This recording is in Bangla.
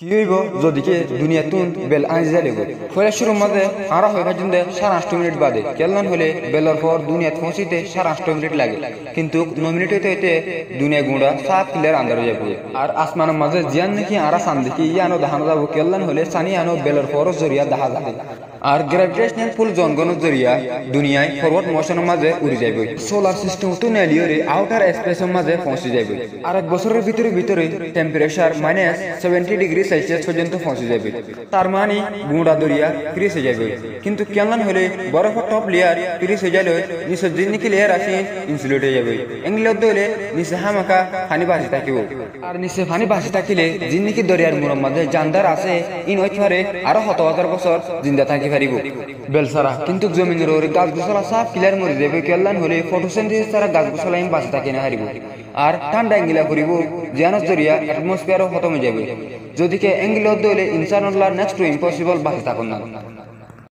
কি হইব যদিকে দুনিয়া তুন বেল আঁজ যাইব ফলে শুরুর মাঝে আরা হয়ে ভাজুন 8.5 মিনিট বাদে কেলনান হলে বেলার পর দুনিয়াত পৌঁছিতে 8.5 মিনিট লাগে কিন্তু 9 মিনিট হইতে হইতে দুনিয়া গুঁড়া সাফ ক্লিয়ার আন্দার হয়ে যাবে আর আসমানের মাঝে জিয়ান নাকি আরা সান দেখি ইয়ানো দেখানো যাবো কেলনান হলে সানি আনো বেলার পর জরিয়া দেখা যাবে আর গ্র্যাভিটেশনাল পুল জনগণের জরিয়া দুনিয়ায় ফরওয়ার্ড মোশনের মাঝে উড়ে যাবে সোলার সিস্টেম তো নেলিওরে আউটার স্পেসের মাঝে পৌঁছে যাবে আর এক বছরের ভিতরে টেম্পারেচার -70 ডিগ্রি সেলসিয়াস পর্যন্ত পৌঁছে যাবে তার মানে গুঁড়া দরিয়া ফ্রিজ হয়ে যাবে কিন্তু কেমন হলে বরফের টপ লেয়ার ফ্রিজ হয়ে গেলে নিচের জিনিকি লেয়ার আছে ইনসুলেট হয়ে যাবে এগুলোর দলে নিচে হামাকা পানি ভাসি থাকিব আর নিচে পানি ভাসি থাকিলে জিনিকি দরিয়ার মুড়ের মধ্যে জানদার আছে ইন হইতে আরো 70,000 বছর জিন্দা থাকি পারিব বেলসারা কিন্তু জমিনের ওরে গাছ গোছলা সাফ ক্লিয়ার মরে যাবে কেমন হলে ফটোসিনথেসিস ছাড়া গাছ গোছলা বাঁচি থাকি না হারিব আর ঠান্ডা এঙ্গিলা করিব জিয়ানোর জরিয়া অ্যাটমসফিয়ারও খতম হয়ে যাবে যদিকে এঙ্গিলর দলে ইনসানুল্লাহ নেক্সট টু ইম্পসিবল বাঁচি থাকুন না